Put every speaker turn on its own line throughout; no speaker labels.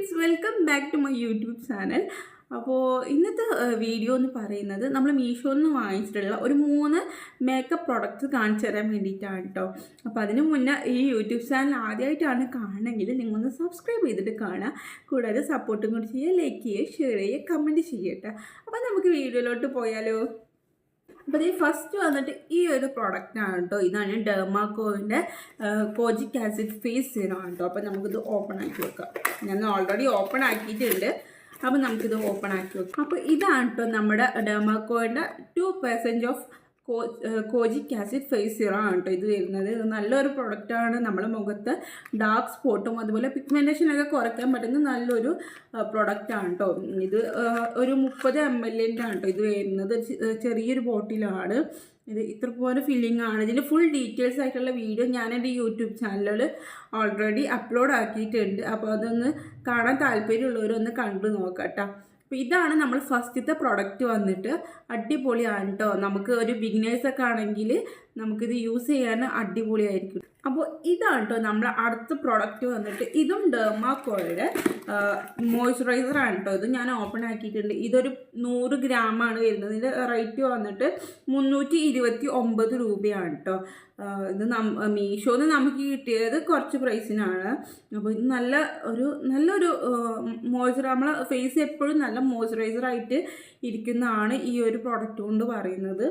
Friends, welcome back to my YouTube channel. അപ്പോൾ ഇന്നത്തെ video എന്ന് പറയുന്നത് നമ്മൾ മീഷോയിൽ നിന്ന് വാങ്ങിച്ചിട്ടുള്ള ഒരു 3 മേക്കപ്പ് പ്രോഡക്റ്റ്സ് കാണിച്ചു തരാൻ വേണ്ടിയിട്ടാണ് കേട്ടോ. അപ്പോൾ അതിന് മുന്നേ ഈ യൂട്യൂബ് ചാനൽ ആദ്യമായിട്ടാണ് കാണണമെങ്കിൽ നിങ്ങളൊന്ന് സബ്സ്ക്രൈബ് ചെയ്തിട്ട് കാണുക. കൂടാതെ സപ്പോർട്ടും കൂടി ചെയ്യുക, ലൈക്ക് ചെയ്യുക, ഷെയർ ചെയ്യുക, കമൻറ്റ് ചെയ്യട്ടെ. അപ്പോൾ നമുക്ക് വീഡിയോയിലോട്ട് പോയാലോ. അപ്പോൾ ഈ ഫസ്റ്റ് വന്നിട്ട് ഈ ഒരു പ്രോഡക്റ്റാണ് കേട്ടോ. ഇതാണ് ഡെർമാക്കോവിൻ്റെ കോജിക് ആസിഡ് ഫേസ് സീറം ആണ് കേട്ടോ. അപ്പോൾ നമുക്കിത് ഓപ്പൺ ആക്കി വെക്കാം. ഞാൻ ഓൾറെഡി ഓപ്പൺ ആക്കിയിട്ടുണ്ട്. അപ്പോൾ നമുക്കിത് ഓപ്പൺ ആക്കി വെക്കാം. അപ്പോൾ ഇതാണ് കേട്ടോ നമ്മുടെ ഡെർമാക്കോവിൻ്റെ 2% of kojic acid face serum ആണ് കേട്ടോ ഇത് വരുന്നത്. ഇത് നല്ലൊരു പ്രൊഡക്റ്റാണ്. നമ്മുടെ മുഖത്ത് ഡാർക്ക് സ്പോട്ടും അതുപോലെ പിഗ്മെൻറ്റേഷനൊക്കെ കുറയ്ക്കാൻ പറ്റുന്ന നല്ലൊരു പ്രൊഡക്റ്റാണ് കേട്ടോ. ഇത് ഒരു 30 ml ആണ് കേട്ടോ ഇത് വരുന്നത്. ചെറിയൊരു ബോട്ടിലാണ് ഇത്. ഇത്രപോലെ ഫില്ലിംഗ് ആണ്. ഇതിൻ്റെ ഫുൾ ഡീറ്റെയിൽസ് ആയിട്ടുള്ള വീഡിയോ ഞാൻ എൻ്റെ യൂട്യൂബ് ചാനലിൽ ഓൾറെഡി അപ്ലോഡ് ആക്കിയിട്ടുണ്ട്. അപ്പോൾ അതൊന്ന് കാണാൻ താല്പര്യമുള്ളവരൊന്ന് കണ്ടു നോക്കാം കേട്ടോ. അപ്പോൾ ഇതാണ് നമ്മൾ ഫസ്റ്റത്തെ പ്രൊഡക്റ്റ് വന്നിട്ട്. അടിപൊളിയാണ് കേട്ടോ. നമുക്ക് ഒരു ബിഗിനേഴ്സൊക്കെ ആണെങ്കിൽ നമുക്കിത് യൂസ് ചെയ്യാൻ അടിപൊളിയായിരിക്കും. അപ്പോൾ ഇതാണ് കേട്ടോ നമ്മൾ അടുത്ത പ്രോഡക്റ്റ് വന്നിട്ട്. ഇതും ഡെർമാക്കോയുടെ മോയ്സ്ചറൈസറാണ് കേട്ടോ. ഇത് ഞാൻ ഓപ്പൺ ആക്കിയിട്ടുണ്ട്. ഇതൊരു 100 ഗ്രാമാണ് വരുന്നത്. ഇതിൻ്റെ റേറ്റ് വന്നിട്ട് 329 രൂപയാണ് കേട്ടോ. ഇത് മീഷോന്ന് നമുക്ക് കിട്ടിയത് കുറച്ച് പ്രൈസിനാണ്. അപ്പോൾ ഇത് നല്ലൊരു മോയ്സ്ചറൈസർ, നമ്മളെ ഫേസ് എപ്പോഴും നല്ല മോയ്സ്ചറൈസറായിട്ട് ഇരിക്കുന്നതാണ് ഈ ഒരു പ്രോഡക്റ്റ് കൊണ്ട് പറയുന്നത്.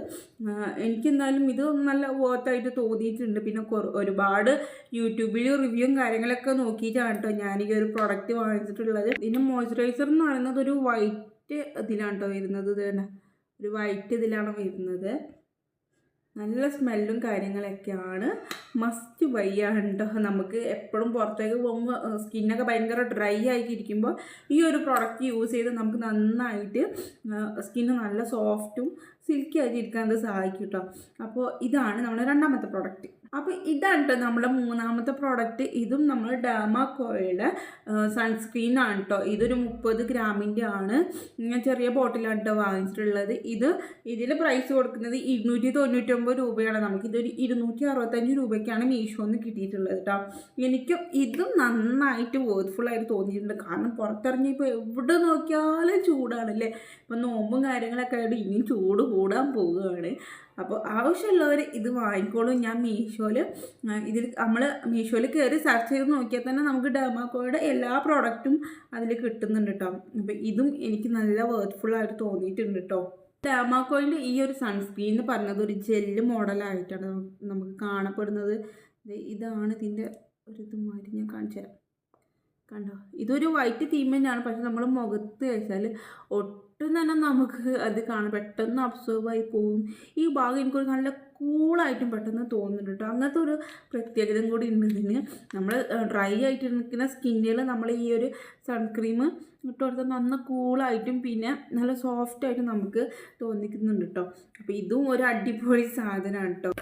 എനിക്കെന്തായാലും ഇത് നല്ല വർത്തായിട്ട് തോന്നിയിട്ടുണ്ട്. പിന്നെ ഒരുപാട് യൂട്യൂബിൽ റിവ്യൂവും കാര്യങ്ങളൊക്കെ നോക്കിയിട്ടാണ് കേട്ടോ ഞാൻ ഈ ഒരു പ്രോഡക്റ്റ് വാങ്ങിച്ചിട്ടുള്ളത്. ഇതിന് മോയ്സ്ചറൈസർ എന്ന് പറയുന്നത് ഒരു വൈറ്റ് ഇതിലാണ് കേട്ടോ വരുന്നത്. ഇത് തന്നെ ഒരു വൈറ്റ് ഇതിലാണ് വരുന്നത്. നല്ല സ്മെല്ലും കാര്യങ്ങളൊക്കെയാണ്. മസ്റ്റ് ബൈ ആണ് കേട്ടോ. നമുക്ക് എപ്പോഴും പുറത്തേക്ക് പോകുമ്പോൾ സ്കിന്നൊക്കെ ഭയങ്കര ഡ്രൈ ആയിട്ടിരിക്കുമ്പോൾ ഈ ഒരു പ്രോഡക്റ്റ് യൂസ് ചെയ്ത് നമുക്ക് നന്നായിട്ട് സ്കിന്ന് നല്ല സോഫ്റ്റും സിൽക്കി ആയിട്ട് ഇരിക്കാൻ അത് സഹായിക്കും കേട്ടോ. അപ്പോൾ ഇതാണ് നമ്മുടെ രണ്ടാമത്തെ പ്രോഡക്റ്റ്. അപ്പോൾ ഇതാണ് കേട്ടോ നമ്മുടെ മൂന്നാമത്തെ പ്രോഡക്റ്റ്. ഇതും നമ്മൾ ഡെർമാക്കോയുടെ സൺസ്ക്രീനാണ് കേട്ടോ. ഇതൊരു 30 ഗ്രാമിൻ്റെ ആണ്. ചെറിയ ബോട്ടിലാണ് കേട്ടോ വാങ്ങിച്ചിട്ടുള്ളത്. ഇതിൽ പ്രൈസ് കൊടുക്കുന്നത് 299 രൂപയാണ്. നമുക്കിതൊരു 265 രൂപയ്ക്കാണ് മീഷോന്ന് കിട്ടിയിട്ടുള്ളത് കേട്ടോ. എനിക്കും ഇതും നന്നായിട്ട് വേർത്ത്ഫുള്ളായിട്ട് തോന്നിയിട്ടുണ്ട്. കാരണം പുറത്തിറങ്ങിയപ്പോൾ എവിടെ നോക്കിയാലും ചൂടാണല്ലേ. ഇപ്പം നോമ്പും കാര്യങ്ങളൊക്കെ ആയിട്ട് ഇനിയും ചൂട് കൂടാൻ പോവുകയാണ്. അപ്പോൾ ആവശ്യമുള്ളവർ ഇത് വാങ്ങിക്കോളും. ഞാൻ നമ്മൾ മീഷോയിൽ കയറി സെർച്ച് ചെയ്ത് നോക്കിയാൽ തന്നെ നമുക്ക് ഡെർമാക്കോയുടെ എല്ലാ പ്രോഡക്റ്റും അതിൽ കിട്ടുന്നുണ്ട് കേട്ടോ. അപ്പോൾ ഇതും എനിക്ക് നല്ല വേർത്ത്ഫുള്ളായിട്ട് തോന്നിയിട്ടുണ്ട് കേട്ടോ. ഡെർമാക്കോയുടെ ഈ ഒരു സൺസ്ക്രീൻ എന്ന് പറഞ്ഞത് ഒരു ജെല്ല് മോഡലായിട്ടാണ് നമുക്ക് കാണപ്പെടുന്നത്. ഇതാണ് ഇതിൻ്റെ ഒരു ഇതുമാതിരി ഞാൻ കാണിച്ചു തരാം. കണ്ടോ, ഇതൊരു വൈറ്റ് തീം തന്നെയാണ്. പക്ഷെ നമ്മൾ മുഖത്ത് വെച്ചാൽ ഒട്ടും തന്നെ നമുക്ക് അത് കാണാൻ പെട്ടെന്ന് അബ്സോർബ് ആയി പോകും. ഈ ഭാഗം എനിക്കൊരു നല്ല കൂളായിട്ടും പെട്ടെന്ന് തോന്നുന്നുണ്ട് കേട്ടോ. അങ്ങനത്തെ ഒരു പ്രത്യേകതയും കൂടി ഉണ്ട് ഇതിന്. നമ്മൾ ഡ്രൈ ആയിട്ട് നിൽക്കുന്ന സ്കിന്നിൽ നമ്മൾ ഈ ഒരു സൺക്രീം ഇട്ട് കൊടുത്താൽ നന്ന കൂളായിട്ടും പിന്നെ നല്ല സോഫ്റ്റായിട്ടും നമുക്ക് തോന്നിക്കുന്നുണ്ട് കേട്ടോ. അപ്പോൾ ഇതും ഒരു അടിപൊളി സാധനമാണ് കേട്ടോ.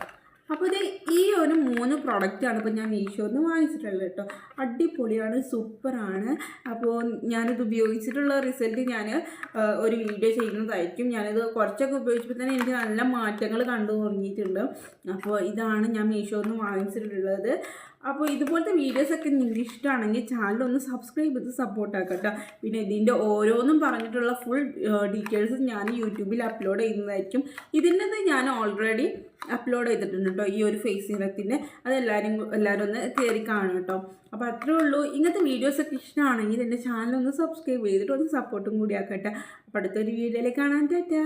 അപ്പോൾ ഇത് ഈ ഒരു 3 പ്രോഡക്റ്റാണ് ഇപ്പോൾ ഞാൻ മീഷോന്ന് വാങ്ങിച്ചിട്ടുള്ളത് കേട്ടോ. അടിപൊളിയാണ്, സൂപ്പറാണ്. അപ്പോൾ ഞാനിത് ഉപയോഗിച്ചിട്ടുള്ള റിസൾട്ട് ഞാൻ ഒരു വീഡിയോ ചെയ്യുന്നതായിരിക്കും. ഞാനിത് കുറച്ചൊക്കെ ഉപയോഗിച്ചപ്പോൾ തന്നെ എനിക്ക് നല്ല മാറ്റങ്ങൾ കണ്ടു തുടങ്ങിയിട്ടുണ്ട്. അപ്പോൾ ഇതാണ് ഞാൻ മീഷോന്ന് വാങ്ങിച്ചിട്ടുള്ളത്. അപ്പോൾ ഇതുപോലത്തെ വീഡിയോസൊക്കെ നിങ്ങൾക്ക് ഇഷ്ടമാണെങ്കിൽ ചാനലൊന്ന് സബ്സ്ക്രൈബ് ചെയ്ത് സപ്പോർട്ടാക്കട്ടോ. പിന്നെ ഇതിൻ്റെ ഓരോന്നും പറഞ്ഞിട്ടുള്ള ഫുൾ ഡീറ്റെയിൽസ് ഞാൻ യൂട്യൂബിൽ അപ്ലോഡ് ചെയ്യുന്നതായിരിക്കും. ഇതിൻ്റെ ഞാൻ ഓൾറെഡി അപ്ലോഡ് ചെയ്തിട്ടുണ്ട് കേട്ടോ ഈ ഒരു ഫേസ് സീറത്തിൻ്റെ. അതെല്ലാവരും ഒന്ന് കയറി കാണും കേട്ടോ. അപ്പോൾ അത്രേ ഉള്ളൂ. ഇങ്ങനത്തെ വീഡിയോസൊക്കെ ഇഷ്ടമാണെങ്കിൽ എൻ്റെ ചാനലൊന്ന് സബ്സ്ക്രൈബ് ചെയ്തിട്ട് ഒന്ന് സപ്പോർട്ടും കൂടി ആക്കട്ടെ. അപ്പോൾ അടുത്തൊരു വീഡിയോയിലേക്ക് കാണാൻ ടാറ്റാ.